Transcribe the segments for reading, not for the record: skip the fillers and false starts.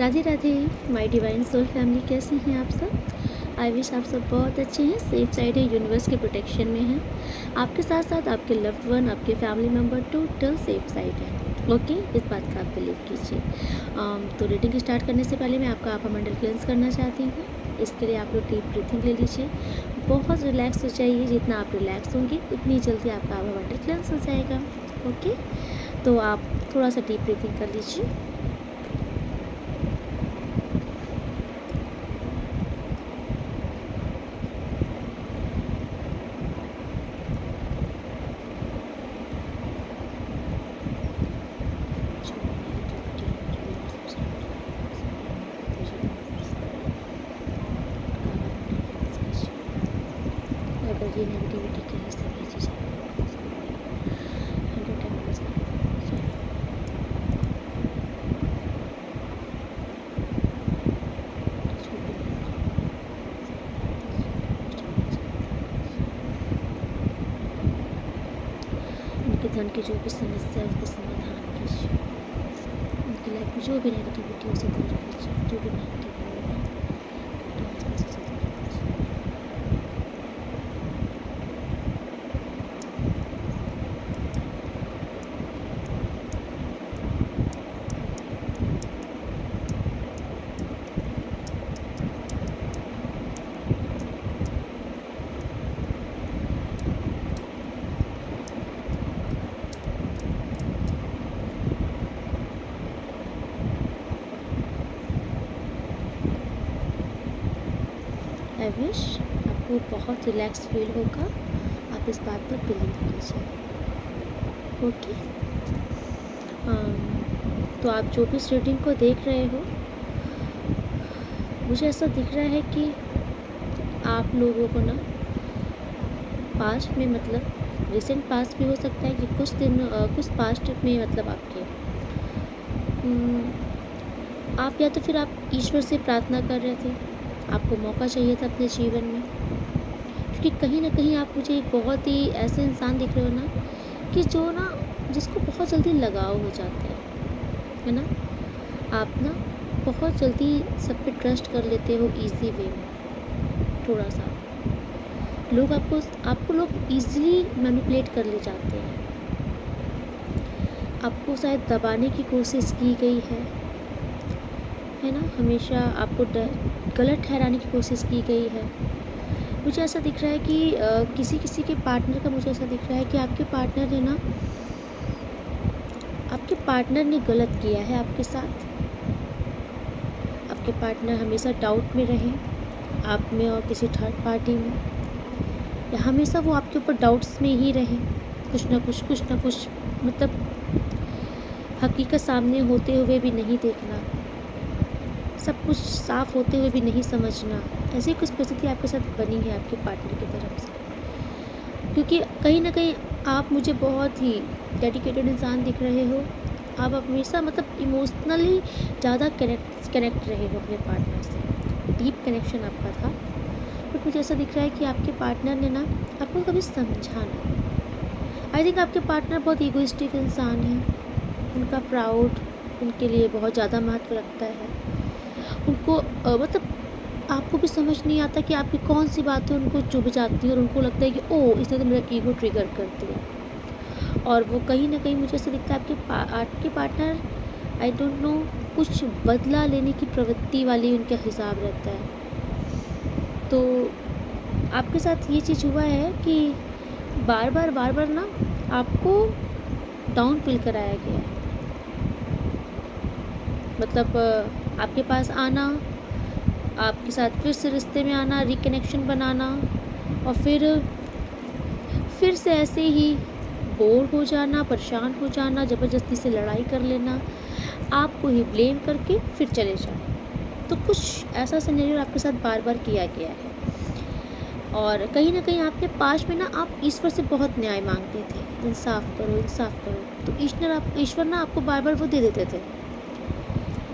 Radhe Radhe my divine soul family, कैसे हैं आप सब। आई विश आप सब बहुत अच्छे हैं, सेफ साइड है, यूनिवर्स के प्रोटेक्शन में हैं। आपके साथ साथ आपके लव्ड वन, आपके family member total safe side है। ओके, इस बात का आप बिलीव कीजिए। तो रीडिंग स्टार्ट करने से पहले मैं आपका आभा मंडल क्लेंस करना चाहती हूँ। इसके लिए आप लोग डीप ब्रीथिंग ले लीजिए, बहुत रिलैक्स हो जाइए। जितना आप रिलैक्स होंगे उतनी जल्दी आपका आभा मंडल क्लेंस हो जाएगा। ओके, तो आप थोड़ा सा डीप ब्रीथिंग कर लीजिए। अगर ये नेगेटिविटी कहीं से भेजी जाए 100 टाइम्स उनके धन की जो भी समस्या है उसका समाधान कीजिए। उनकी लाइफ में जो भी नेगेटिविटी है उसे दूर कीजिए। जो भी नेगेटिव आई विश आपको बहुत रिलैक्स फील होगा। आप इस बात पर बिलीव कीजिए। ओके, तो आप जो भी इस रीडिंग को देख रहे हो, मुझे ऐसा दिख रहा है कि आप लोगों को ना पास्ट में, मतलब रिसेंट पास्ट भी हो सकता है कि कुछ पास्ट में, मतलब आपके आप या तो फिर आप ईश्वर से प्रार्थना कर रहे थे, आपको मौका चाहिए था अपने जीवन में। क्योंकि कहीं ना कहीं आप मुझे एक बहुत ही ऐसे इंसान दिख रहे हो ना कि जो ना जिसको बहुत जल्दी लगाव हो जाता है ना। आप ना बहुत जल्दी सब पे ट्रस्ट कर लेते हो इजी वे में। थोड़ा सा लोग आपको लोग इजीली मैनिपुलेट कर ले जाते हैं। आपको शायद दबाने की कोशिश की गई है ना। हमेशा आपको गलत ठहराने की कोशिश की गई है। मुझे ऐसा दिख रहा है कि किसी के पार्टनर का मुझे ऐसा दिख रहा है कि आपके पार्टनर ने गलत किया है आपके साथ। आपके पार्टनर हमेशा डाउट में रहे आप में और किसी थर्ड पार्टी में, या हमेशा वो आपके ऊपर डाउट्स में ही रहे। कुछ ना कुछ मतलब हकीकत सामने होते हुए भी नहीं देखना, सब कुछ साफ होते हुए भी नहीं समझना। ऐसी कुछ परिस्थिति आपके साथ बनी है आपके पार्टनर की तरफ से। क्योंकि कहीं ना कहीं आप मुझे बहुत ही डेडिकेटेड इंसान दिख रहे हो। आप हमेशा मतलब इमोशनली ज़्यादा कनेक्ट रहे हो अपने पार्टनर से, डीप कनेक्शन आपका था। बट मुझे ऐसा दिख रहा है कि आपके पार्टनर ने ना आपको कभी समझा ना। आई थिंक आपके पार्टनर बहुत ईगोइस्टिक इंसान है। उनका प्राउड उनके लिए बहुत ज़्यादा महत्व रखता है। उनको मतलब आपको भी समझ नहीं आता कि आपकी कौन सी बातें उनको चुभ जाती है और उनको लगता है कि ओह, इसने तो मेरा ईगो ट्रिगर कर दिया। और वो कहीं ना कहीं मुझे ऐसा दिखता है आपके पार्टनर, आई डोंट नो, कुछ बदला लेने की प्रवृत्ति वाली उनका हिसाब रहता है। तो आपके साथ ये चीज़ हुआ है कि बार बार ना आपको डाउन फील कराया गया है। मतलब आपके पास आना, आपके साथ फिर से रिश्ते में आना, रिकनेक्शन बनाना, और फिर से ऐसे ही बोर हो जाना, परेशान हो जाना, ज़बरदस्ती से लड़ाई कर लेना, आपको ही ब्लेम करके फिर चले जाना। तो कुछ ऐसा सिनेरियो आपके साथ बार बार किया गया है। और कहीं ना कहीं आपके पास में ना आप ईश्वर से बहुत न्याय मांगते थे, इंसाफ करो। तो ईश्वर ना आपको बार बार वो दे देते थे।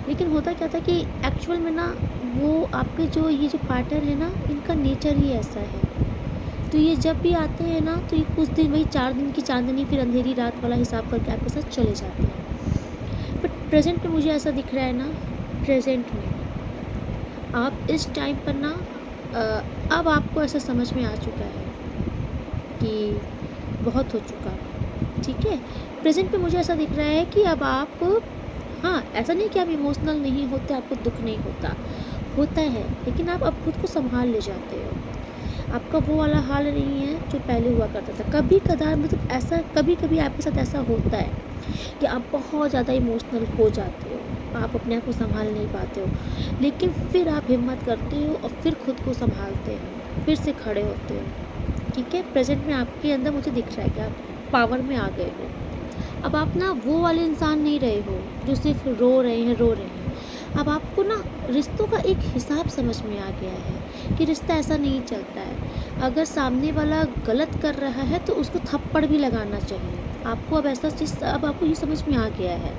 लेकिन होता क्या था कि एक्चुअल में ना वो आपके ये जो पार्टनर है ना, इनका नेचर ही ऐसा है। तो ये जब भी आते हैं ना, तो ये कुछ दिन, वही 4 दिन की चांदनी फिर अंधेरी रात वाला हिसाब करके आपके साथ चले जाते हैं। बट प्रेजेंट में मुझे ऐसा दिख रहा है ना प्रेजेंट में आप इस टाइम पर ना अब आपको ऐसा समझ में आ चुका है कि बहुत हो चुका, ठीक है। प्रेजेंट पे मुझे ऐसा दिख रहा है कि अब आप, हाँ, ऐसा नहीं कि आप इमोशनल नहीं होते, आपको दुख नहीं होता, होता है, लेकिन आप अब खुद को संभाल ले जाते हो। आपका वो वाला हाल नहीं है जो पहले हुआ करता था। कभी कदार मतलब ऐसा कभी कभी आपके साथ ऐसा होता है कि आप बहुत ज़्यादा इमोशनल हो जाते हो, आप अपने आप को संभाल नहीं पाते हो, लेकिन फिर आप हिम्मत करते हो और फिर खुद को संभालते हो, फिर से खड़े होते हो, ठीक है। प्रेजेंट में आपके अंदर मुझे दिख रहा है कि आप पावर में आ गए हो। अब आप ना वो वाले इंसान नहीं रहे हो जो सिर्फ रो रहे हैं। अब आपको ना रिश्तों का एक हिसाब समझ में आ गया है कि रिश्ता ऐसा नहीं चलता है। अगर सामने वाला गलत कर रहा है तो उसको थप्पड़ भी लगाना चाहिए। आपको अब ऐसा चीज़, अब आपको ये समझ में आ गया है।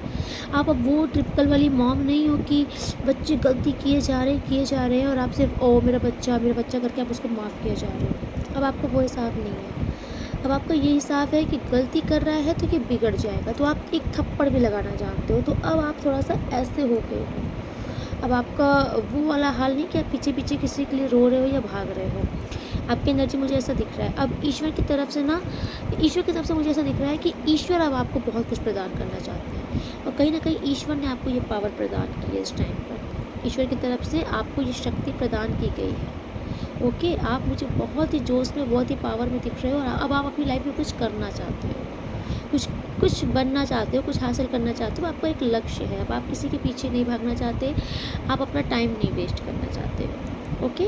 आप अब वो टिपिकल वाली मॉम नहीं हो कि बच्चे गलती किए जा रहे हैं और आप सिर्फ ओ मेरा बच्चा करके आप उसको माफ़ किए जा रहे हो। अब आपका वो हिसाब नहीं है। अब आपका ये हिसाब है कि गलती कर रहा है तो ये बिगड़ जाएगा, तो आप एक थप्पड़ भी लगाना जानते हो। तो अब आप थोड़ा सा ऐसे हो गए हो। अब आपका वो वाला हाल नहीं कि आप पीछे पीछे किसी के लिए रो रहे हो या भाग रहे हो। आपकी एनर्जी मुझे ऐसा दिख रहा है। अब ईश्वर की तरफ से मुझे ऐसा दिख रहा है कि ईश्वर अब आपको बहुत कुछ प्रदान करना चाहते हैं, और कहीं ना कहीं ईश्वर ने आपको ये पावर प्रदान की है। इस टाइम पर ईश्वर की तरफ से आपको ये शक्ति प्रदान की गई है। ओके, आप मुझे बहुत ही जोश में, बहुत ही पावर में दिख रहे हो, और अब आप अपनी लाइफ में कुछ करना चाहते हो, कुछ बनना चाहते हो, कुछ हासिल करना चाहते हो। आपका एक लक्ष्य है। अब आप किसी के पीछे नहीं भागना चाहते, आप अपना टाइम नहीं वेस्ट करना चाहते हो। ओके,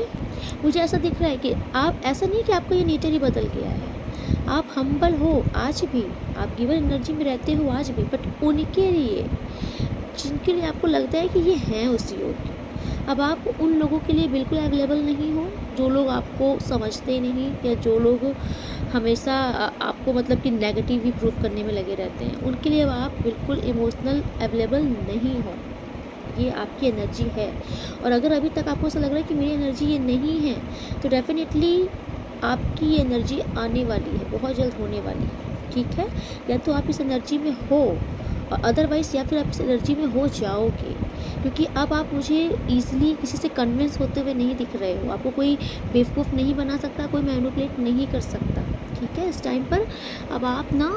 मुझे ऐसा दिख रहा है कि आप, ऐसा नहीं कि आपका ये नेचर ही बदल गया है। आप हम्बल हो आज भी, आप गिवन एनर्जी में रहते हो आज भी, बट उनके लिए जिनके लिए आपको लगता है कि ये हैं उस योग्य, अब आप उन लोगों के लिए बिल्कुल अवेलेबल नहीं हो, जो लोग आपको समझते नहीं, या जो लोग हमेशा आपको मतलब कि नेगेटिव ही प्रूफ करने में लगे रहते हैं, उनके लिए अब आप बिल्कुल इमोशनल अवेलेबल नहीं हो। ये आपकी एनर्जी है। और अगर अभी तक आपको ऐसा लग रहा है कि मेरी एनर्जी ये नहीं है, तो डेफिनेटली आपकी एनर्जी आने वाली है, बहुत जल्द होने वाली है, ठीक है। या तो आप इस एनर्जी में हो, और अदरवाइज़ या फिर आप इस एनर्जी में हो जाओगे, क्योंकि अब आप मुझे ईज़िली किसी से कन्विंस होते हुए नहीं दिख रहे हो। आपको कोई बेवकूफ़ नहीं बना सकता, कोई मैनिपुलेट नहीं कर सकता, ठीक है। इस टाइम पर अब आप ना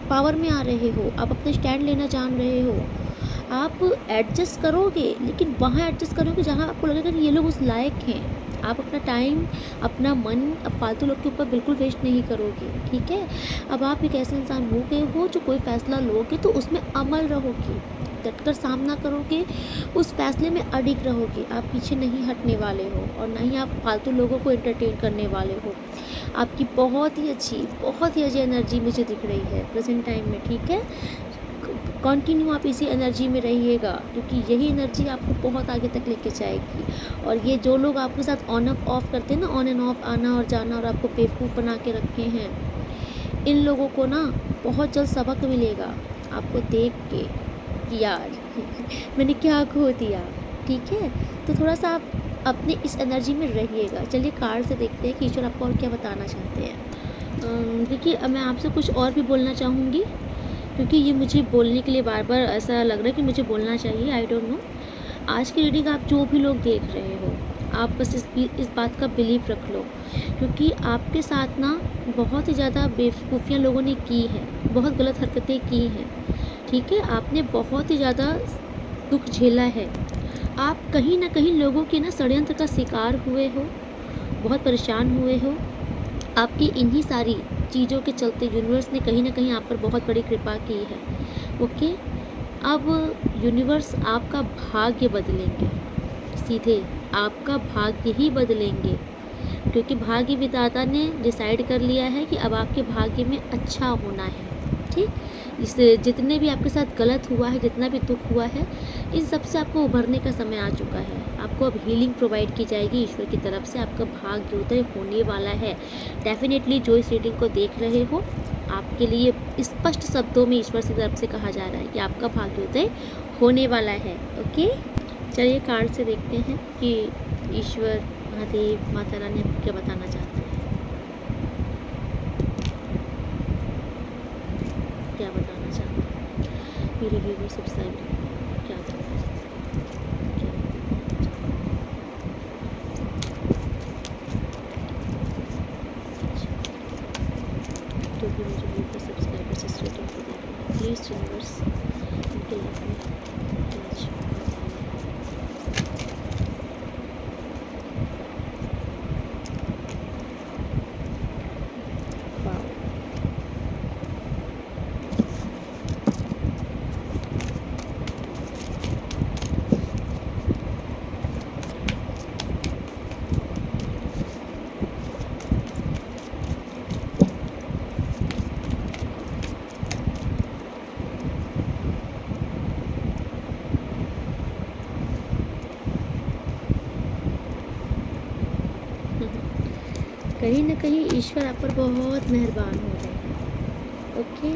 पावर में आ रहे हो, आप अपना स्टैंड लेना जान रहे हो। आप एडजस्ट करोगे, लेकिन वहाँ एडजस्ट करोगे जहाँ आपको लगेगा कि ये लोग उस लायक हैं। आप अपना टाइम, अपना मन अब फालतू लोग के ऊपर बिल्कुल वेस्ट नहीं करोगे, ठीक है। अब आप एक ऐसे इंसान हो गए हो जो कोई फ़ैसला लोगे तो उसमें अमल रहोगे, डटकर सामना करोगे, उस फैसले में अडिग रहोगे। आप पीछे नहीं हटने वाले हो, और ना ही आप फालतू लोगों को एंटरटेन करने वाले हो। आपकी बहुत ही अच्छी एनर्जी मुझे दिख रही है प्रेजेंट टाइम में, ठीक है। कंटिन्यू आप इसी एनर्जी में रहिएगा, क्योंकि यही एनर्जी आपको बहुत आगे तक लेके जाएगी। और ये जो लोग आपके साथ ऑन ऑफ करते हैं ना, ऑन एंड ऑफ, आना और जाना, और आपको बेवकूफ़ बना के रखे हैं, इन लोगों को ना बहुत जल्द सबक मिलेगा आपको देख के कि यार मैंने क्या खो दिया, ठीक है। तो थोड़ा सा आप अपने इस एनर्जी में रहिएगा। चलिए कार्ड से देखते हैं कि ईश्वर आपको और क्या बताना चाहते हैं। देखिए, मैं आपसे कुछ और भी बोलना चाहूँगी, क्योंकि ये मुझे बोलने के लिए बार बार ऐसा लग रहा है कि मुझे बोलना चाहिए। I don't know. आज की रीडिंग आप जो भी लोग देख रहे हो, आप बस इस बात का बिलीव रख लो, क्योंकि आपके साथ ना बहुत ही ज़्यादा बेवकूफ़ियाँ लोगों ने की है, बहुत गलत हरकतें की हैं, ठीक है। आपने बहुत ही ज़्यादा दुख झेला है। आप कहीं ना कहीं लोगों के ना षड्यंत्र का शिकार हुए हो, बहुत परेशान हुए हो। आपकी इन्हीं सारी चीज़ों के चलते यूनिवर्स ने कहीं ना कहीं आप पर बहुत बड़ी कृपा की है। ओके, अब यूनिवर्स आपका भाग्य बदलेंगे, सीधे आपका भाग्य ही बदलेंगे, क्योंकि भाग्य विधाता ने डिसाइड कर लिया है कि अब आपके भाग्य में अच्छा होना है, ठीक। इससे जितने भी आपके साथ गलत हुआ है, जितना भी दुख हुआ है, इन सब से आपको उभरने का समय आ चुका है। आपको अब हीलिंग प्रोवाइड की जाएगी ईश्वर की तरफ से। आपका भाग्योदय होने वाला है। डेफिनेटली जो इस रीडिंग को देख रहे हो, आपके लिए स्पष्ट शब्दों में ईश्वर की तरफ से कहा जा रहा है कि आपका भाग्योदय होने वाला है। ओके, चलिए कार्ड से देखते हैं कि ईश्वर, महादेव, माता रानी आपको क्या बताना चाहते हैं। क्या बताना चाहते हैं मेरे व्यूअर्स, सब्सक्राइब क्या बताना चाहते हैं, क्या कहीं ना कहीं ईश्वर आप पर बहुत मेहरबान हो रहे हैं। Okay,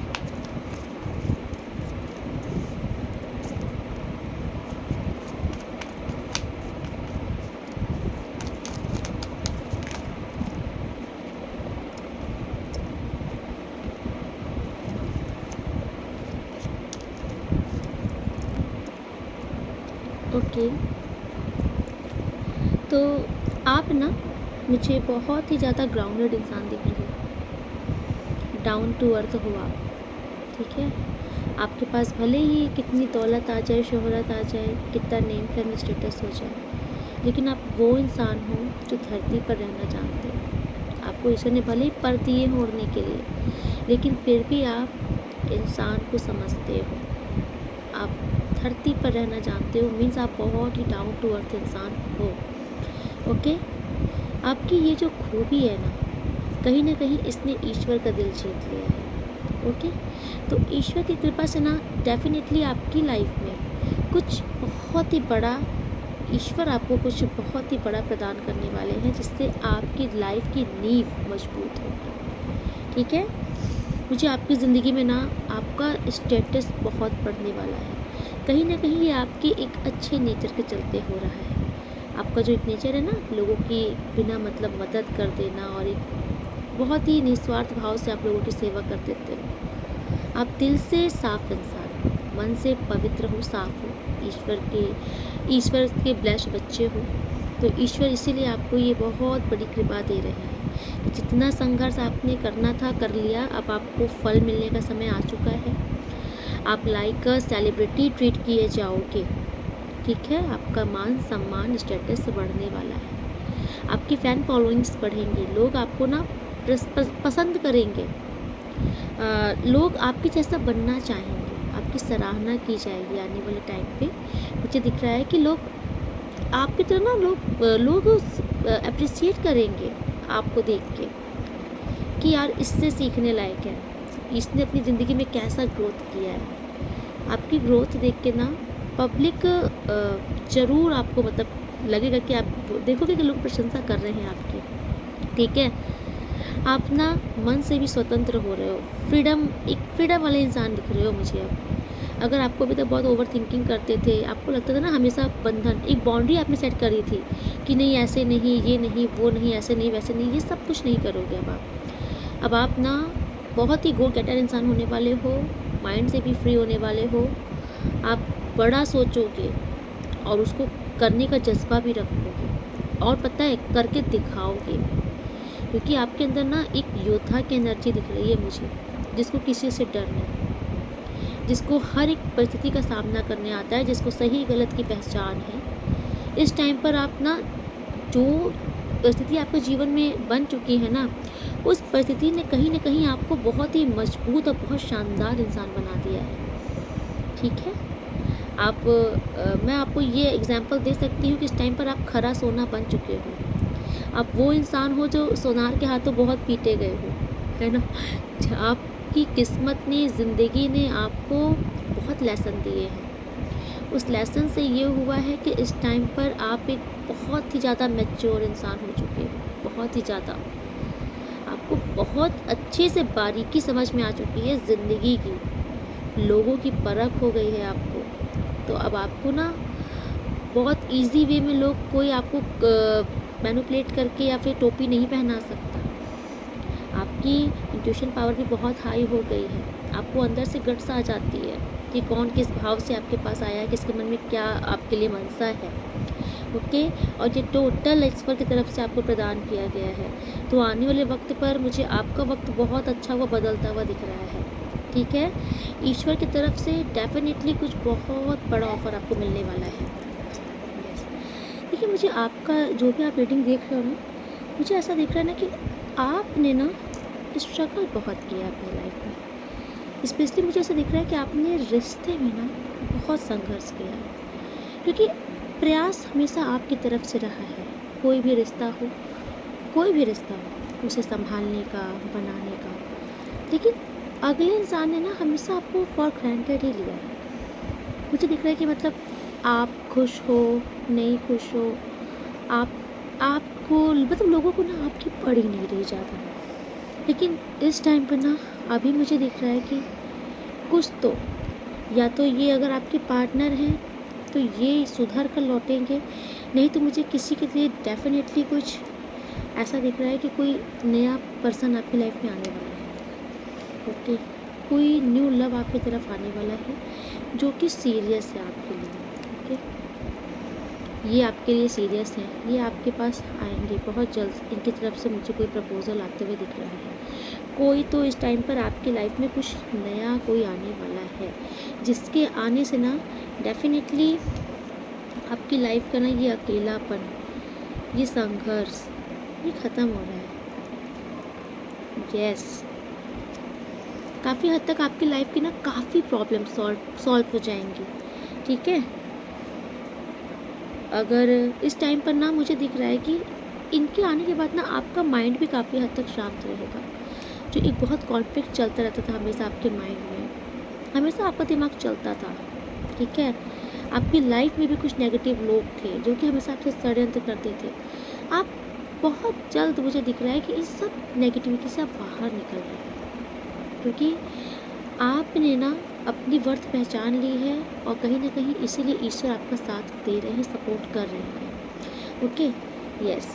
okay. तो आप ना मुझे बहुत ही ज़्यादा ग्राउंडेड इंसान दिख रहे हो, डाउन टू अर्थ हो आप। ठीक है, आपके पास भले ही कितनी दौलत आ जाए, शोहरत आ जाए, कितना नेम फेम स्टेटस हो जाए, लेकिन आप वो इंसान हो जो धरती पर रहना जानते हो। आपको ईश्वर ने भले ही पर दिए हों उड़ने के लिए, लेकिन फिर भी आप इंसान को समझते हो, आप धरती पर रहना जानते हो। मीन्स आप बहुत ही डाउन टू अर्थ इंसान हो। ओके, आपकी ये जो खूबी है ना कहीं इसने ईश्वर का दिल जीत लिया है। ओके, तो ईश्वर की कृपा से ना डेफिनेटली आपकी लाइफ में कुछ बहुत ही बड़ा, ईश्वर आपको कुछ बहुत ही बड़ा प्रदान करने वाले हैं, जिससे आपकी लाइफ की नींव मजबूत होगी। ठीक है, मुझे आपकी ज़िंदगी में ना आपका स्टेटस बहुत बढ़ने वाला है। कहीं ना कहीं ये आपके एक अच्छे नेचर के चलते हो रहा है। आपका जो एक नेचर है ना, लोगों की बिना मतलब मदद कर देना, और एक बहुत ही निस्वार्थ भाव से आप लोगों की सेवा कर देते हो। आप दिल से साफ इंसान, मन से पवित्र हो, साफ हो, ईश्वर के ब्लेस्ड बच्चे हो। तो ईश्वर इसीलिए आपको ये बहुत बड़ी कृपा दे रहे हैं कि जितना संघर्ष आपने करना था कर लिया, अब आपको फल मिलने का समय आ चुका है। आप लाइक अ सेलिब्रिटी ट्रीट किए जाओगे। ठीक है, आपका मान सम्मान स्टेटस बढ़ने वाला है, आपकी फ़ैन फॉलोइंग्स बढ़ेंगी, लोग आपको ना पसंद करेंगे, लोग आपके जैसा बनना चाहेंगे, आपकी सराहना की जाएगी आने वाले टाइम पे। मुझे दिख रहा है कि लोग आपकी तरह ना लोग अप्रिसिएट करेंगे आपको देख के कि यार इससे सीखने लायक है, इसने अपनी ज़िंदगी में कैसा ग्रोथ किया है। आपकी ग्रोथ देख के ना पब्लिक ज़रूर आपको मतलब लगेगा कि आप देखोगे कि लोग प्रशंसा कर रहे हैं आपकी। ठीक है, आप ना मन से भी स्वतंत्र हो रहे हो, एक फ्रीडम वाले इंसान दिख रहे हो मुझे अब। अगर आपको अभी तक बहुत ओवर थिंकिंग करते थे, आपको लगता था ना हमेशा बंधन, एक बाउंड्री आपने सेट करी थी कि नहीं ऐसे नहीं, ये नहीं, वो नहीं, ऐसे नहीं, वैसे नहीं, ये सब कुछ नहीं करोगे अब आप ना बहुत ही गो गेटर इंसान होने वाले हो, माइंड से भी फ्री होने वाले हो। आप बड़ा सोचोगे और उसको करने का जज्बा भी रखोगे, और पता है करके दिखाओगे, क्योंकि आपके अंदर ना एक योद्धा की एनर्जी दिख रही है मुझे, जिसको किसी से डर नहीं, जिसको हर एक परिस्थिति का सामना करने आता है, जिसको सही गलत की पहचान है। इस टाइम पर आप ना जो परिस्थिति आपके जीवन में बन चुकी है ना, उस परिस्थिति ने कहीं ना कहीं आपको बहुत ही मजबूत और बहुत शानदार इंसान बना दिया है। ठीक है, मैं आपको ये एग्जांपल दे सकती हूँ कि इस टाइम पर आप खरा सोना बन चुके हो। आप वो इंसान हो जो सोनार के हाथों बहुत पीटे गए हो, है ना। आपकी किस्मत ने, ज़िंदगी ने आपको बहुत लेसन दिए हैं। उस लेसन से ये हुआ है कि इस टाइम पर आप एक बहुत ही ज़्यादा मैच्योर इंसान हो चुके हो, बहुत ही ज़्यादा। आपको बहुत अच्छे से बारीकी समझ में आ चुकी है ज़िंदगी की, लोगों की परख हो गई है आपको। तो अब आपको ना बहुत इजी वे में कोई आपको मैनिपुलेट करके या फिर टोपी नहीं पहना सकता। आपकी इंट्यूशन पावर भी बहुत हाई हो गई है, आपको अंदर से गट्स आ जाती है कि कौन किस भाव से आपके पास आया है, किसके मन में क्या आपके लिए मनसा है। ओके, और ये टोटल ईश्वर की तरफ से आपको प्रदान किया गया है। तो आने वाले वक्त पर मुझे आपका वक्त बहुत अच्छा हुआ बदलता हुआ दिख रहा है। ठीक है, ईश्वर की तरफ से डेफिनेटली कुछ बहुत बड़ा ऑफर आपको मिलने वाला है। यस, देखिए मुझे आपका जो भी आप रीडिंग देख रहे हो ना, मुझे ऐसा दिख रहा है ना कि आपने ना स्ट्रगल बहुत किया अपनी लाइफ में। स्पेशली मुझे ऐसा दिख रहा है कि आपने रिश्ते में ना बहुत संघर्ष किया है, क्योंकि प्रयास हमेशा आपकी तरफ से रहा है। कोई भी रिश्ता हो, उसे संभालने का, बनाने का, लेकिन अगले इंसान ने ना हमेशा आपको फॉर ग्रांटेड ही लिया है। मुझे दिख रहा है कि मतलब आप खुश हो, नहीं खुश हो, आपको मतलब लोगों को ना आपकी पड़ ही नहीं रही ज़्यादा। लेकिन इस टाइम पर ना अभी मुझे दिख रहा है कि कुछ तो, या तो ये अगर आपके पार्टनर हैं तो ये सुधर कर लौटेंगे, नहीं तो मुझे किसी के लिए डेफिनेटली कुछ ऐसा दिख रहा है कि कोई नया पर्सन आपकी लाइफ में आने वाला है। ओके, कोई न्यू लव आपकी तरफ आने वाला है जो कि सीरियस है आपके लिए। ओके, ये आपके लिए सीरियस है, ये आपके पास आएंगे बहुत जल्द। इनकी तरफ से मुझे कोई प्रपोज़ल आते हुए दिख रहा है। कोई तो इस टाइम पर आपकी लाइफ में कुछ नया कोई आने वाला है, जिसके आने से ना डेफिनेटली आपकी लाइफ का ना ये अकेलापन, ये संघर्ष, ये ख़त्म हो रहा है। यस, काफ़ी हद तक आपकी लाइफ की ना काफ़ी प्रॉब्लम सॉल्व हो जाएंगी। ठीक है, अगर इस टाइम पर ना मुझे दिख रहा है कि इनके आने के बाद ना आपका माइंड भी काफ़ी हद तक शांत रहेगा। जो एक बहुत कॉन्फ्लिक्ट चलता रहता था हमेशा आपके माइंड में, हमेशा आपका दिमाग चलता था। ठीक है, आपकी लाइफ में भी कुछ नेगेटिव लोग थे जो कि हमेशा आपसे षड्यंत्र करते थे। आप बहुत जल्द, मुझे दिख रहा है कि इस सब नेगेटिविटी से आप बाहर निकल रहे हैं, क्योंकि आपने ना अपनी वर्थ पहचान ली है और कहीं ना कहीं इसीलिए ईश्वर आपका साथ दे रहे हैं, सपोर्ट कर रहे हैं। ओके, यस,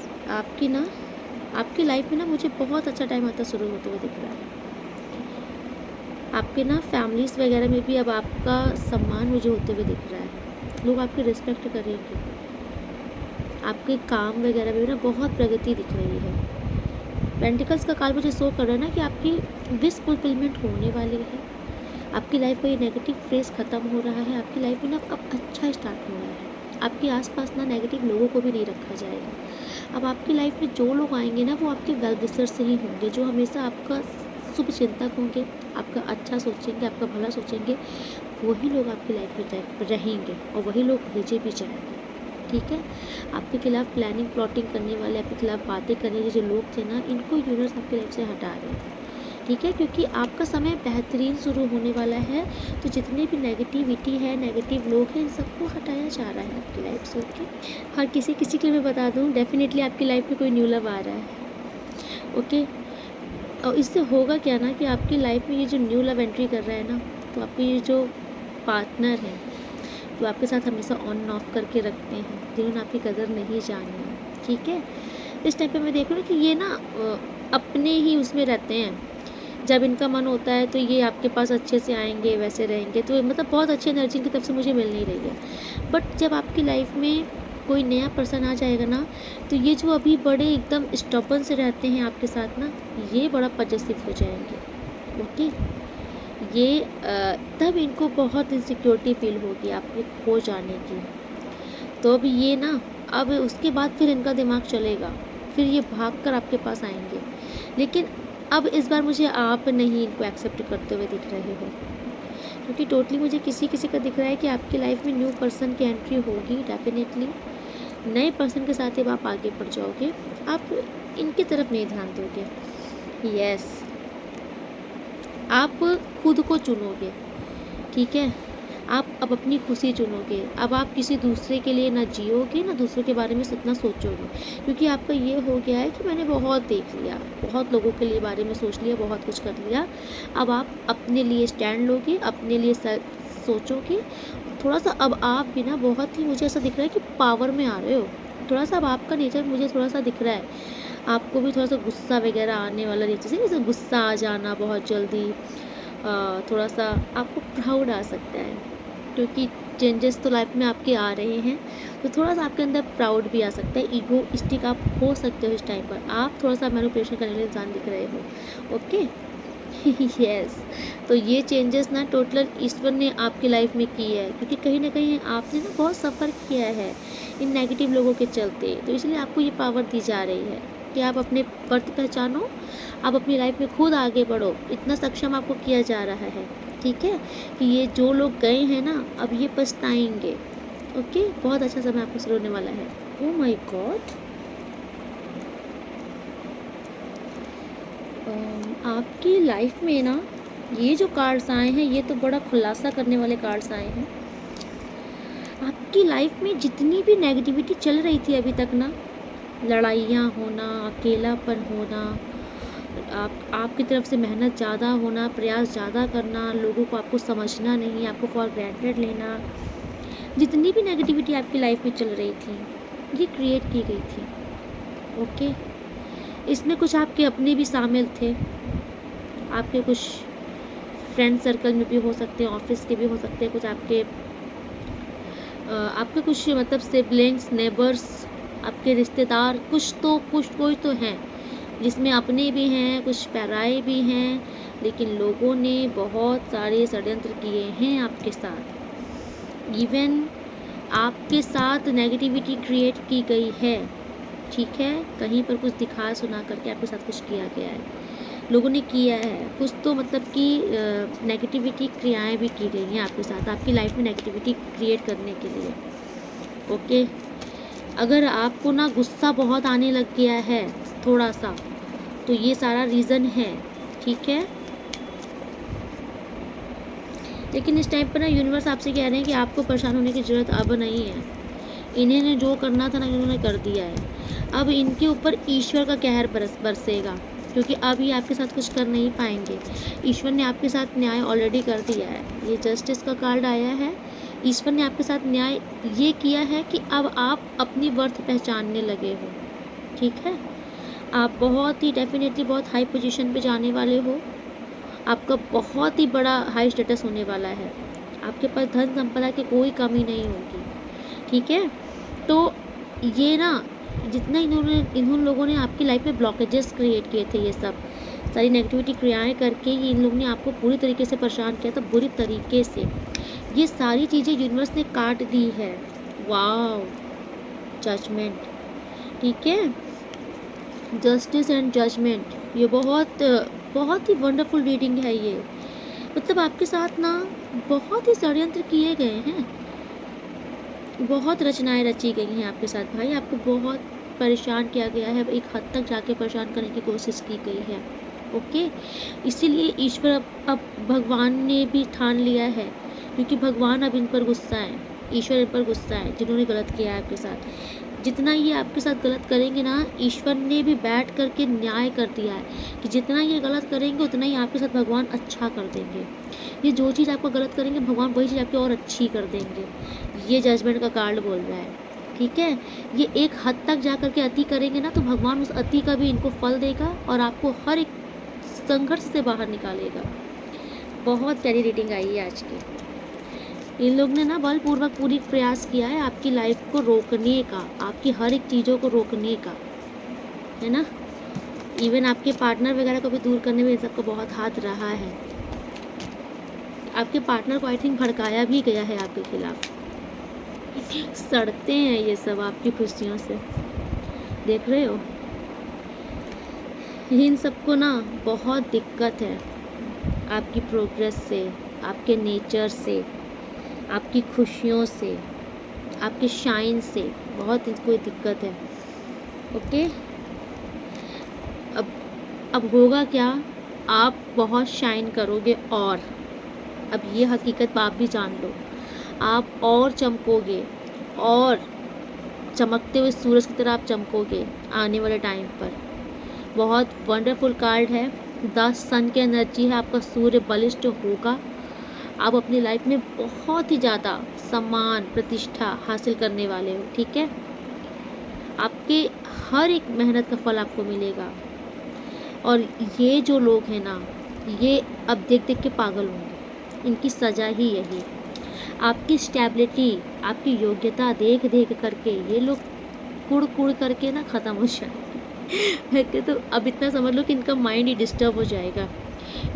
आपकी लाइफ में ना मुझे बहुत अच्छा टाइम आता शुरू होते हुए दिख रहा है। आपके ना फैमिलीज़ वगैरह में भी अब आपका सम्मान मुझे होते हुए दिख रहा है। लोग आपकी रिस्पेक्ट करेंगे। आपके काम वगैरह में भी ना बहुत प्रगति दिख रही है। पेंटिकल्स का कार्ड मुझे शो कर रहा है ना कि आपकी विश फुलफिलमेंट होने वाली है। आपकी लाइफ का ये नेगेटिव फेज ख़त्म हो रहा है। आपकी लाइफ में ना अब अच्छा स्टार्ट हो रहा है। आपके आसपास ना नेगेटिव लोगों को भी नहीं रखा जाएगा। अब आपकी लाइफ में जो लोग आएंगे ना वो आपके वेल विशर से ही होंगे, जो हमेशा आपका शुभ चिंतक होंगे, आपका अच्छा सोचेंगे, आपका भला सोचेंगे। वही लोग आपकी लाइफ में रहेंगे और वही लोग भेजे भी जाएंगे। ठीक है, आपके खिलाफ प्लानिंग प्लॉटिंग करने वाले, आपके खिलाफ बातें करने वाले जो लोग थे ना, इनको यूनिवर्स आपकी लाइफ से हटा रहे हैं। ठीक है, क्योंकि आपका समय बेहतरीन शुरू होने वाला है। तो जितने भी नेगेटिविटी है, नेगेटिव लोग हैं, इन सबको हटाया जा रहा है आपकी लाइफ से। ओके, हर किसी के लिए मैं बता दूँ, डेफिनेटली आपकी लाइफ में कोई न्यू लव आ रहा है। ओके, और इससे होगा क्या ना कि आपकी लाइफ में ये जो न्यू लव एंट्री कर रहा है ना, तो आपके ये जो पार्टनर हैं जो आपके साथ हमेशा ऑन ऑफ करके रखते हैं, जिन्होंने आपकी कदर नहीं जानी है। ठीक है, इस टाइम पे मैं देख रही हूँ कि ये ना अपने ही उसमें रहते हैं। जब इनका मन होता है तो ये आपके पास अच्छे से आएंगे, वैसे रहेंगे। तो मतलब बहुत अच्छी एनर्जी इनकी तरफ से मुझे मिल नहीं रही है। बट जब आपकी लाइफ में कोई नया पर्सन आ जाएगा ना, तो ये जो अभी बड़े एकदम स्टबर्न से रहते हैं आपके साथ ना, ये बड़ा पजेसिव हो जाएंगे। ओके, ये तब इनको बहुत इनसिक्योरिटी फील होगी आपके खो जाने की। तो अब ये ना, अब उसके बाद फिर इनका दिमाग चलेगा, फिर ये भाग कर आपके पास आएंगे। लेकिन अब इस बार मुझे आप नहीं इनको एक्सेप्ट करते हुए दिख रहे हो, क्योंकि टोटली मुझे किसी का दिख रहा है कि आपकी लाइफ में न्यू पर्सन की एंट्री होगी। डेफिनेटली नए पर्सन के साथ ही आप आगे बढ़ जाओगे, आप इनकी तरफ नहीं ध्यान दोगे। यस, आप खुद को चुनोगे। ठीक है, आप अब अपनी खुशी चुनोगे। अब आप किसी दूसरे के लिए ना जियोगे, ना दूसरों के बारे में इतना सोचोगे, क्योंकि आपका ये हो गया है कि मैंने बहुत देख लिया, बहुत लोगों के लिए बारे में सोच लिया, बहुत कुछ कर लिया। अब आप अपने लिए स्टैंड लोगे, अपने लिए सोचोगे। थोड़ा सा अब आप भी ना बहुत ही, मुझे ऐसा दिख रहा है कि पावर में आ रहे हो। थोड़ा सा अब आपका नेचर मुझे थोड़ा सा दिख रहा है, आपको भी थोड़ा सा गुस्सा वगैरह आने वाला नेचर से, जैसे गुस्सा आ जाना बहुत जल्दी। थोड़ा सा आपको प्राउड आ सकता है, क्योंकि चेंजेस तो लाइफ में आपके आ रहे हैं। तो थोड़ा सा आपके अंदर प्राउड भी आ सकता है, ईगोइस्टिक आप हो सकते हो इस टाइम पर। आप थोड़ा सा मैनिपुलेशन करने वाले इंसान दिख रहे हो। ओके, यस, तो ये चेंजेस ना टोटल ईश्वर ने आपकी लाइफ में की है, क्योंकि कहीं ना कहीं आपने ना बहुत सफ़र किया है इन नेगेटिव लोगों के चलते। तो इसलिए आपको ये पावर दी जा रही है कि आप अपने वर्थ पहचानो, आप अपनी लाइफ में खुद आगे बढ़ो। इतना सक्षम आपको किया जा रहा है। ठीक है, कि ये जो लोग गए हैं ना, अब ये पछताएंगे। ओके, बहुत अच्छा समय आपको शुरू होने वाला है। ओह माय गॉड, आपकी लाइफ में ना ये जो कार्ड्स आए हैं, ये तो बड़ा खुलासा करने वाले कार्ड्स आए हैं। आपकी लाइफ में जितनी भी नेगेटिविटी चल रही थी अभी तक ना, लड़ाइयाँ होना, अकेलापन होना, आपकी तरफ से मेहनत ज़्यादा होना, प्रयास ज़्यादा करना, लोगों को आपको समझना नहीं, आपको फॉर ग्रांटेड लेना, जितनी भी नेगेटिविटी आपकी लाइफ में चल रही थी ये क्रिएट की गई थी। ओके, इसमें कुछ आपके अपने भी शामिल थे, आपके कुछ फ्रेंड सर्कल में भी हो सकते हैं, ऑफिस के भी हो सकते हैं, कुछ आपके कुछ मतलब सिबलिंग्स, नेबर्स, आपके रिश्तेदार, कुछ कोई तो हैं जिसमें अपने भी हैं, कुछ पराये भी हैं, लेकिन लोगों ने बहुत सारे षड्यंत्र किए हैं आपके साथ। इवन आपके साथ नेगेटिविटी क्रिएट की गई है, ठीक है, कहीं पर कुछ दिखा सुना करके आपके साथ कुछ किया गया है, लोगों ने किया है कुछ तो मतलब कि नेगेटिविटी क्रियाएं भी की गई हैं आपके साथ, आपकी लाइफ में नेगेटिविटी क्रिएट करने के लिए। ओके, अगर आपको ना गुस्सा बहुत आने लग गया है थोड़ा सा, तो ये सारा रीज़न है, ठीक है। लेकिन इस टाइम पर ना यूनिवर्स आपसे कह रहे हैं कि आपको परेशान होने की ज़रूरत अब नहीं है। इन्होंने जो करना था ना इन्होंने कर दिया है। अब इनके ऊपर ईश्वर का कहर बरसेगा, क्योंकि अब ये आपके साथ कुछ कर नहीं पाएंगे। ईश्वर ने आपके साथ न्याय ऑलरेडी कर दिया है। ये जस्टिस का कार्ड आया है। ईश्वर ने आपके साथ न्याय ये किया है कि अब आप अपनी वर्थ पहचानने लगे हो, ठीक है। आप बहुत ही डेफिनेटली बहुत हाई पोजीशन पे जाने वाले हो। आपका बहुत ही बड़ा हाई स्टेटस होने वाला है। आपके पास धन संपदा की कोई कमी नहीं होगी, ठीक है। तो ये ना जितना इन लोगों ने आपकी लाइफ में ब्लॉकेजेस क्रिएट किए थे, ये सब सारी नेगेटिविटी क्रियाएं करके ये इन लोगों ने आपको पूरी तरीके से परेशान किया था, बुरी तरीके से। ये सारी चीज़ें यूनिवर्स ने काट दी है। वाव, जजमेंट, ठीक है, जस्टिस एंड जजमेंट, ये बहुत ही वंडरफुल रीडिंग है ये। मतलब आपके साथ ना बहुत ही षड्यंत्र किए गए हैं, बहुत रचनाएं रची गई हैं आपके साथ भाई। आपको बहुत परेशान किया गया है, एक हद तक जाके परेशान करने की कोशिश की गई है। ओके, इसीलिए ईश्वर अब भगवान ने भी ठान लिया है, क्योंकि भगवान अब इन पर गुस्सा है, ईश्वर इन पर गुस्सा है जिन्होंने गलत किया है आपके साथ। जितना ये आपके साथ गलत करेंगे ना, ईश्वर ने भी बैठ करके न्याय कर दिया है कि जितना ये गलत करेंगे उतना ही आपके साथ भगवान अच्छा कर देंगे। ये जो चीज़ आपको गलत करेंगे भगवान वही चीज़ आपकी और अच्छी कर देंगे। ये जजमेंट का कार्ड बोल रहा है, ठीक है। ये एक हद तक जा करके अति करेंगे ना, तो भगवान उस अति का भी इनको फल देगा और आपको हर एक संघर्ष से बाहर निकालेगा। बहुत प्यारी रीडिंग आई है आज की। इन लोग ने ना बलपूर्वक पूरी प्रयास किया है आपकी लाइफ को रोकने का, आपकी हर एक चीज़ों को रोकने का, है ना। इवन आपके पार्टनर वगैरह को भी दूर करने में इन सबको बहुत हाथ रहा है। आपके पार्टनर को आई थिंक भड़काया भी गया है आपके खिलाफ। सड़ते हैं ये सब आपकी खुशियों से, देख रहे हो। इन सबको ना बहुत दिक्कत है आपकी प्रोग्रेस से, आपके नेचर से, आपकी खुशियों से, आपके शाइन से, बहुत इनको दिक्कत है। ओके, अब होगा क्या, आप बहुत शाइन करोगे और अब ये हकीकत आप भी जान लो, आप और चमकोगे और चमकते हुए सूरज की तरह आप चमकोगे आने वाले टाइम पर। बहुत वंडरफुल कार्ड है, 10 सन की एनर्जी है, आपका सूर्य बलिष्ठ होगा। आप अपनी लाइफ में बहुत ही ज़्यादा सम्मान प्रतिष्ठा हासिल करने वाले हो, ठीक है। आपके हर एक मेहनत का फल आपको मिलेगा। और ये जो लोग हैं ना, ये अब देख देख के पागल होंगे, इनकी सज़ा ही यही। आपकी स्टेबिलिटी, आपकी योग्यता देख देख करके ये लोग कुड़ कुड़ करके ना ख़त्म हो जाएंगे। तो अब इतना समझ लो कि इनका माइंड ही डिस्टर्ब हो जाएगा।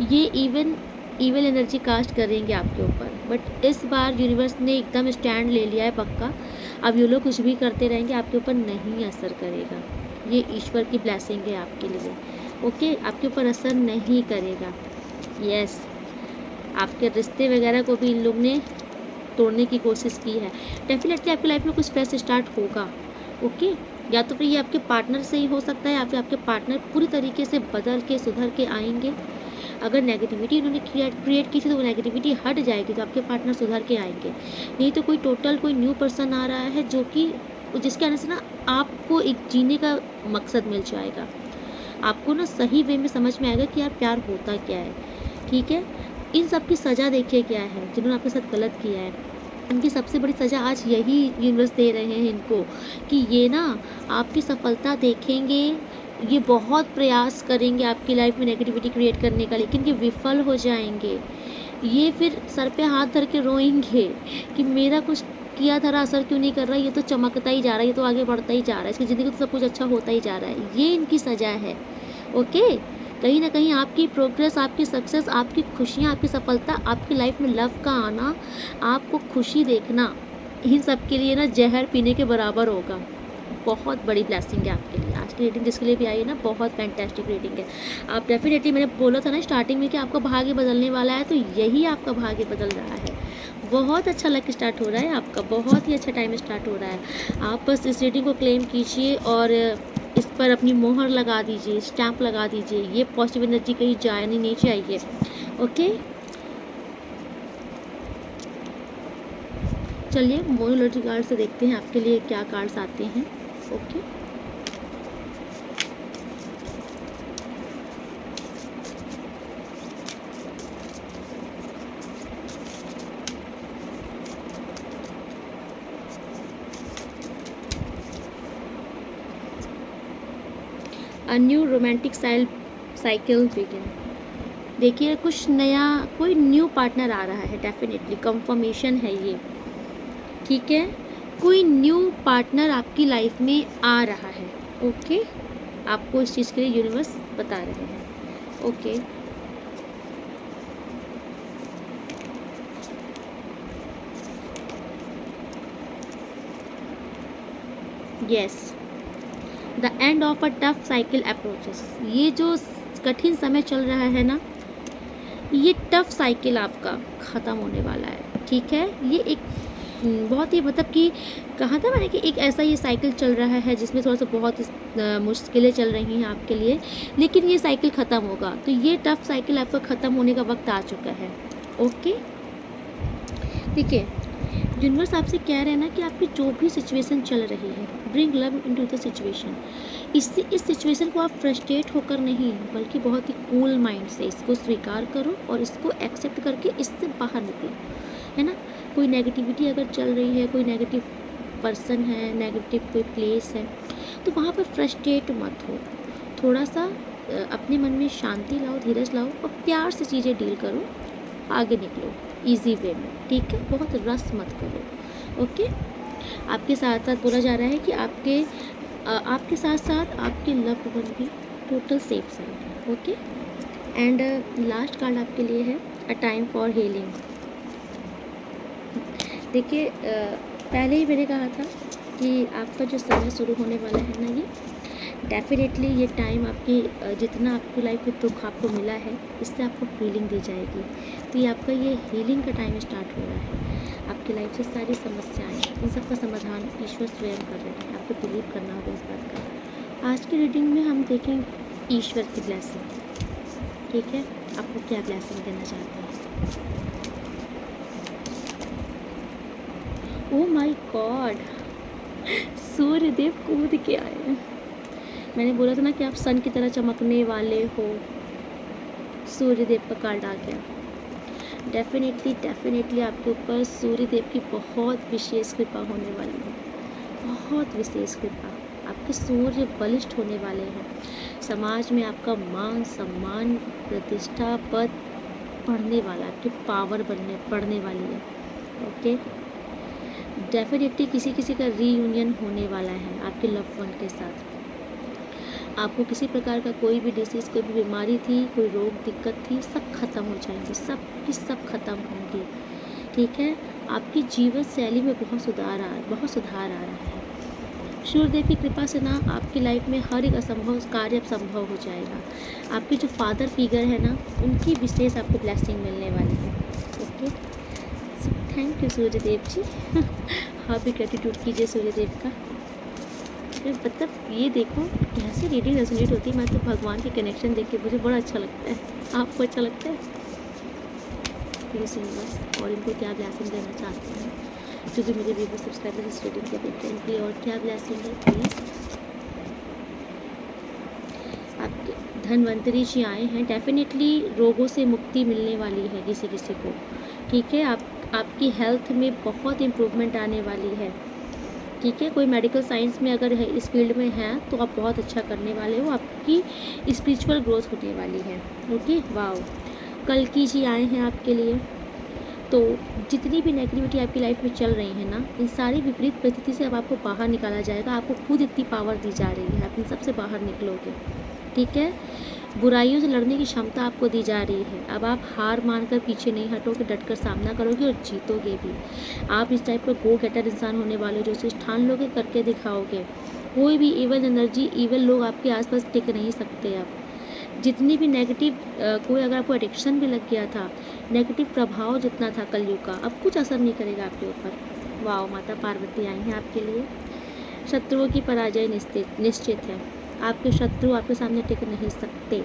ये ईवल एनर्जी कास्ट करेंगे आपके ऊपर, बट इस बार यूनिवर्स ने एकदम स्टैंड ले लिया है पक्का। अब ये लोग कुछ भी करते रहेंगे, आपके ऊपर नहीं असर करेगा। ये ईश्वर की ब्लेसिंग है आपके लिए, ओके। आपके ऊपर असर नहीं करेगा। यस, आपके रिश्ते वगैरह को भी इन लोग ने तोड़ने की कोशिश की है। डेफिनेटली आपकी लाइफ में कुछ फ्रेश स्टार्ट होगा, ओके। या तो फिर ये आपके पार्टनर से ही हो सकता है, या फिर आपके पार्टनर पूरी तरीके से बदल के सुधर के आएंगे। अगर नेगेटिविटी उन्होंने क्रिएट की थी तो वो नेगेटिविटी हट जाएगी, तो आपके पार्टनर सुधर के आएंगे। नहीं तो कोई न्यू पर्सन आ रहा है जो कि जिसके आने से ना आपको एक जीने का मकसद मिल जाएगा। आपको ना सही वे में समझ में आएगा कि यार प्यार होता क्या है। ठीक है, इन सब की सज़ा देखिए क्या है, जिन्होंने आपके साथ गलत किया है उनकी सबसे बड़ी सज़ा आज यही यूनिवर्स दे रहे हैं इनको, कि ये ना आपकी सफलता देखेंगे, ये बहुत प्रयास करेंगे आपकी लाइफ में नेगेटिविटी क्रिएट करने का, लेकिन ये विफल हो जाएंगे। ये फिर सर पे हाथ धर के रोएंगे कि मेरा कुछ किया था असर क्यों नहीं कर रहा, ये तो चमकता ही जा रहा है, ये तो आगे बढ़ता ही जा रहा है, इसकी ज़िंदगी तो सब कुछ अच्छा होता ही जा रहा है। ये इनकी सज़ा है। ओके, कहीं ना कहीं आपकी प्रोग्रेस, आपकी सक्सेस, आपकी खुशियाँ, आपकी सफलता, आपकी लाइफ में लव का आना, आपको खुशी देखना, इन सब के लिए ना जहर पीने के बराबर होगा। बहुत बड़ी ब्लेसिंग है आपके लिए। आज की रीडिंग जिसके लिए भी आई है ना, बहुत फैंटेस्टिक रीडिंग है। आप डेफिनेटली, मैंने बोला था ना स्टार्टिंग में कि आपका भाग्य बदलने वाला है, तो यही आपका भाग्य बदल रहा है। बहुत अच्छा लक स्टार्ट हो रहा है आपका, बहुत ही अच्छा टाइम स्टार्ट हो रहा है। आप बस इस रीडिंग को क्लेम कीजिए और इस पर अपनी मोहर लगा दीजिए, स्टैंप लगा दीजिए। ये पॉजिटिव एनर्जी कहीं जानी नहीं चाहिए। ओके, चलिए मोनोलॉजी कार्ड से देखते हैं आपके लिए क्या कार्ड्स आते हैं। Okay, a new romantic cycle begin. देखिए कुछ नया, कोई न्यू पार्टनर आ रहा है, डेफिनेटली कंफर्मेशन है ये। ठीक है, कोई न्यू पार्टनर आपकी लाइफ में आ रहा है। ओके, आपको इस चीज़ के लिए यूनिवर्स बता रहे हैं। Okay, yes, the end of a tough cycle approaches. ये जो कठिन समय चल रहा है ना, ये टफ साइकिल आपका ख़त्म होने वाला है। ठीक है, ये एक बहुत ही मतलब कि कहा था मैंने कि एक ऐसा ये साइकिल चल रहा है जिसमें थोड़ा सा बहुत मुश्किलें चल रही हैं आपके लिए, लेकिन ये साइकिल ख़त्म होगा। तो ये टफ साइकिल आपका ख़त्म होने का वक्त आ चुका है। ओके, देखिए यूनिवर्स आपसे कह रहे हैं ना कि आपकी जो भी सिचुएशन चल रही है, bring love into the situation. इससे इस सिचुएशन को आप फ्रस्ट्रेट होकर नहीं, बल्कि बहुत ही कूल माइंड से इसको स्वीकार करो और इसको एक्सेप्ट करके इससे बाहर निकलो, है ना। कोई नेगेटिविटी अगर चल रही है, कोई नेगेटिव पर्सन है, नेगेटिव कोई प्लेस है, तो वहाँ पर फ्रस्ट्रेट मत हो। थोड़ा सा अपने मन में शांति लाओ, धीरज लाओ और प्यार से चीज़ें डील करो, आगे निकलो इजी वे में। ठीक है, बहुत रस मत करो। ओके, आपके साथ साथ बोला जा रहा है कि आपके साथ साथ आपके लव्ड वन भी total safe side. Okay, and last card आपके लिए है अ टाइम फॉर हीलिंग। देखिए पहले ही मैंने कहा था कि आपका जो समय शुरू होने वाला है ना, ये डेफिनेटली ये टाइम आपकी जितना आपकी लाइफ में दुख आपको मिला है, इससे आपको हीलिंग दी जाएगी। तो ये आपका ये हीलिंग का टाइम स्टार्ट हो रहा है। आपकी लाइफ से सारी समस्याएं, इन सब का समाधान ईश्वर स्वयं कर रहे हैं। आपको बिलीव करना होगा इस बात का। आज की रीडिंग में हम देखेंगे ईश्वर की ब्लेसिंग। ठीक है, आपको क्या ब्लेसिंग देना चाहते हैं। ओह माय गॉड, सूर्यदेव कूद के आए हैं। मैंने बोला था ना कि आप सन की तरह चमकने वाले हो। सूर्यदेव का कार्ड आ गया। डेफिनेटली आपके ऊपर सूर्यदेव की बहुत विशेष कृपा होने वाली है, बहुत विशेष कृपा। आपके सूर्य बलिष्ठ होने वाले हैं। समाज में आपका मान सम्मान, प्रतिष्ठा, पद बढ़ने वाला, आपकी पावर बढ़ने वाली है। ओके, डेफिनेटली किसी किसी का रीयूनियन होने वाला है आपके लव वन के साथ। आपको किसी प्रकार का कोई भी डिसीज़, कोई भी बीमारी थी, कोई रोग दिक्कत थी, सब खत्म हो जाएंगे, सब की सब खत्म होंगी। ठीक है, आपकी जीवन शैली में बहुत सुधार आ रहा है। सूर्यदेव की कृपा से ना आपकी लाइफ में हर एक असंभव कार्य अब संभव हो जाएगा। आपके जो फादर फिगर है ना, उनकी विशेष आपको ब्लेसिंग मिलने वाली है। ओके, थैंक यू सूर्यदेव जी। आप भी ग्रेटिट्यूड कीजिए सूर्यदेव का। मतलब ये देखो कैसे रीडिंग रेजोनेट होती है। मैं तो भगवान के कनेक्शन देख के मुझे बड़ा अच्छा लगता है। आपको अच्छा लगता है? प्लीज़ यूनिवर्स और इनको क्या ब्लेसिंग देना चाहते हैं। जो भी मेरे व्यूवर सब्सक्राइबर इस रीडिंग के देखते हैं उनके लिए और क्या ब्लेसिंग है प्लीज़। आपके धनवंतरी जी आए हैं, डेफिनेटली रोगों से मुक्ति मिलने वाली है किसी किसी को, ठीक है। आपकी हेल्थ में बहुत इम्प्रूवमेंट आने वाली है, ठीक है। कोई मेडिकल साइंस में अगर है इस फील्ड में है तो आप बहुत अच्छा करने वाले हो, आपकी स्पिरिचुअल ग्रोथ होने वाली है, ओके। वाओ, कल की जी आए हैं आपके लिए। तो जितनी भी नेगेटिविटी आपकी लाइफ में चल रही है ना, इन सारी विपरीत परिस्थिति से अब आपको बाहर निकाला जाएगा। आपको खुद इतनी पावर दी जा रही है, आप इन सबसे बाहर निकलोगे, ठीक है। बुराइयों से लड़ने की क्षमता आपको दी जा रही है। अब आप हार मानकर पीछे नहीं हटोगे, डटकर सामना करोगे और जीतोगे भी। आप इस टाइप का गो गेटर इंसान होने वाले हो, जो उसे ठान लोगे, करके दिखाओगे। कोई भी इवल एनर्जी, इवल लोग आपके आसपास टिक नहीं सकते। अब जितनी भी नेगेटिव कोई अगर आपको एडिक्शन भी लग गया था, नेगेटिव प्रभाव जितना था कलयुग का, अब कुछ असर नहीं करेगा आपके ऊपर। वाओ, माता पार्वती आई हैं आपके लिए। शत्रुओं की पराजय निश्चित है। आपके शत्रु आपके सामने टिक नहीं सकते।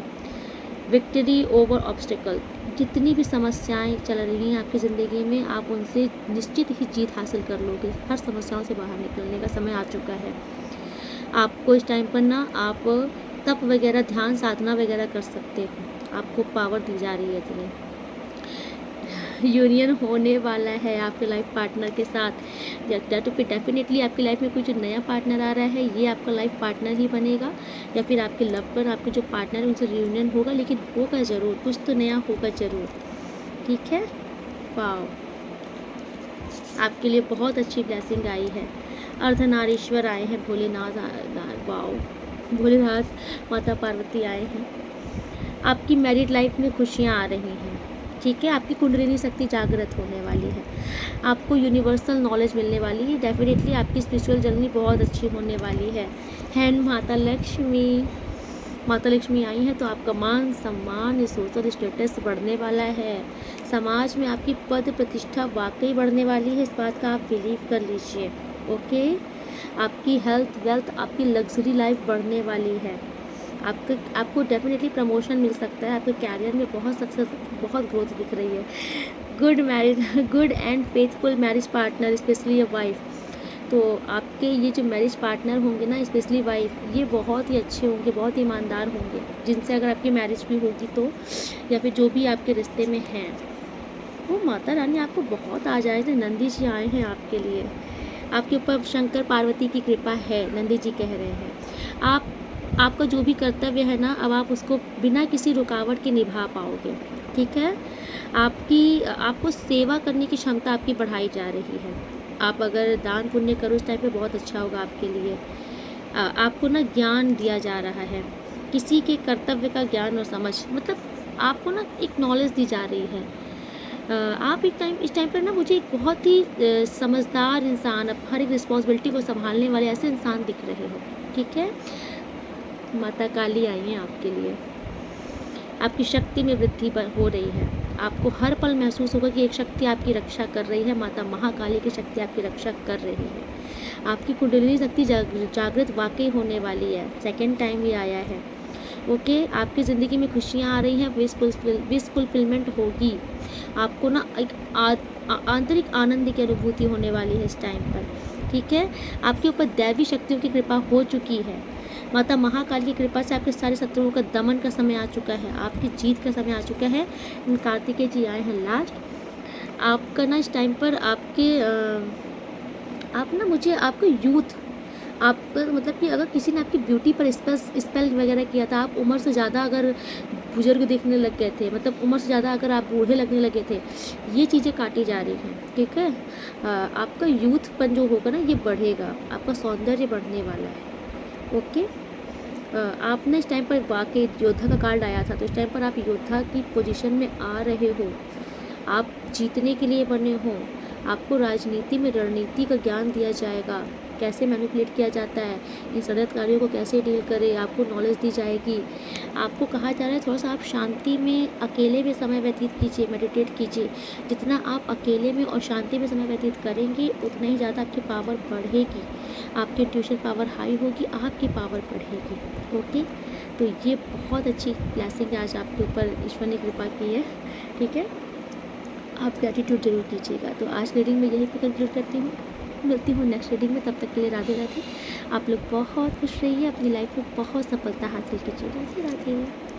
विक्ट्री ओवर ऑब्स्टिकल, जितनी भी समस्याएं चल रही हैं आपकी ज़िंदगी में, आप उनसे निश्चित ही जीत हासिल कर लोगे। हर समस्याओं से बाहर निकलने का समय आ चुका है। आपको इस टाइम पर ना आप तप वगैरह, ध्यान साधना वगैरह कर सकते हो। आपको पावर दी जा रही है इतनी। यूनियन होने वाला है आपके लाइफ पार्टनर के साथ, या तो फिर डेफिनेटली आपकी लाइफ में कोई जो नया पार्टनर आ रहा है ये आपका लाइफ पार्टनर ही बनेगा, या फिर आपके लव पर आपके जो पार्टनर है उनसे रियूनियन होगा, लेकिन होगा ज़रूर, कुछ तो नया होगा ज़रूर, ठीक है। वाओ, आपके लिए बहुत अच्छी ब्लेसिंग आई है। अर्धनारीश्वर आए हैं, भोलेनाथ। वाओ, भोलेनाथ माता पार्वती आए हैं। आपकी मैरिड लाइफ में खुशियाँ आ रही हैं, ठीक है। आपकी कुंडलिनी शक्ति जागृत होने वाली है। आपको यूनिवर्सल नॉलेज मिलने वाली है। डेफिनेटली आपकी स्पिरिचुअल जर्नी बहुत अच्छी होने वाली है। हैंड माता लक्ष्मी आई हैं, तो आपका मान सम्मान, सोशल स्टेटस बढ़ने वाला है। समाज में आपकी पद प्रतिष्ठा वाकई बढ़ने वाली है, इस बात का आप बिलीव कर लीजिए, ओके। आपकी हेल्थ, वेल्थ, आपकी लग्जरी लाइफ बढ़ने वाली है। आपको डेफिनेटली प्रमोशन मिल सकता है। आपके कैरियर में बहुत सक्सेस, बहुत ग्रोथ दिख रही है। Good and faithful marriage partner, specially a wife. तो आपके ये जो मैरिज पार्टनर होंगे ना, स्पेशली वाइफ, ये बहुत ही अच्छे होंगे, बहुत ही ईमानदार होंगे, जिनसे अगर आपकी मैरिज भी होगी तो, या फिर जो भी आपके रिश्ते में हैं, वो माता रानी आपको बहुत आ जाए। नंदी जी आए हैं आपके लिए। आपके ऊपर शंकर पार्वती की कृपा है, नंदी जी कह रहे हैं। आपका जो भी कर्तव्य है ना, अब आप उसको बिना किसी रुकावट के निभा पाओगे, ठीक है। आपको सेवा करने की क्षमता आपकी बढ़ाई जा रही है। आप अगर दान पुण्य करो इस टाइम पे, बहुत अच्छा होगा आपके लिए। आपको ना ज्ञान दिया जा रहा है, किसी के कर्तव्य का ज्ञान और समझ, मतलब आपको ना एक नॉलेज दी जा रही है। आप इस टाइम पर ना मुझे एक बहुत ही समझदार इंसान, अब हर एक रिस्पॉन्सिबिलिटी को संभालने वाले ऐसे इंसान दिख रहे हो, ठीक है। माता काली आई हैं आपके लिए। आपकी शक्ति में वृद्धि हो रही है। आपको हर पल महसूस होगा कि एक शक्ति आपकी रक्षा कर रही है। माता महाकाली की शक्ति आपकी रक्षा कर रही है। आपकी कुंडलिनी शक्ति जागृत वाकई होने वाली है। सेकेंड टाइम ये आया है, ओके। आपकी ज़िंदगी में खुशियाँ आ रही हैं, विश फुलफिलमेंट होगी। आपको ना एक आंतरिक आनंद की अनुभूति होने वाली है इस टाइम पर, ठीक है। आपके ऊपर दैवी शक्तियों की कृपा हो चुकी है। माता महाकाली की कृपा से आपके सारे शत्रुओं का दमन का समय आ चुका है, आपकी जीत का समय आ चुका है। कार्तिकेय जी आए हैं लास्ट। आपका ना इस टाइम पर आपका यूथ, आपका मतलब कि अगर किसी ने आपकी ब्यूटी पर स्पेल वगैरह किया था, आप उम्र से ज़्यादा अगर बुजुर्ग दिखने लग गए थे, मतलब उम्र से ज़्यादा अगर आप बूढ़े लगने लगे थे, ये चीज़ें काटी जा रही हैं, ठीक है। आपका यूथपन जो होगा ना, ये बढ़ेगा, आपका सौंदर्य बढ़ने वाला है, ओके। आपने इस टाइम पर वाकई योद्धा का कार्ड आया था, तो इस टाइम पर आप योद्धा की पोजीशन में आ रहे हो। आप जीतने के लिए बने हो। आपको राजनीति में रणनीति का ज्ञान दिया जाएगा, कैसे मैनिपुलेट किया जाता है, इन षड्यंत्रकारियों को कैसे डील करें, आपको नॉलेज दी जाएगी। आपको कहा जा रहा है थोड़ा सा आप शांति में, अकेले में समय व्यतीत कीजिए, मेडिटेट कीजिए। जितना आप अकेले में और शांति में समय व्यतीत करेंगे, उतना ही ज़्यादा आपकी पावर बढ़ेगी, आपकी ट्यूशन पावर हाई होगी, आपकी पावर बढ़ेगी, ओके। तो ये बहुत अच्छी ब्लेसिंग आज आपके ऊपर ईश्वर ने कृपा की है, ठीक है। आप ग्रैटिट्यूड जरूर कीजिएगा। तो आज रीडिंग में यही पे कंक्लूड करती हूँ, मिलती हूँ नेक्स्ट रीडिंग में। तब तक के लिए राधे राधे। आप लोग बहुत खुश रहिए, अपनी लाइफ में बहुत सफलता हासिल कीजिए। राधे राधे।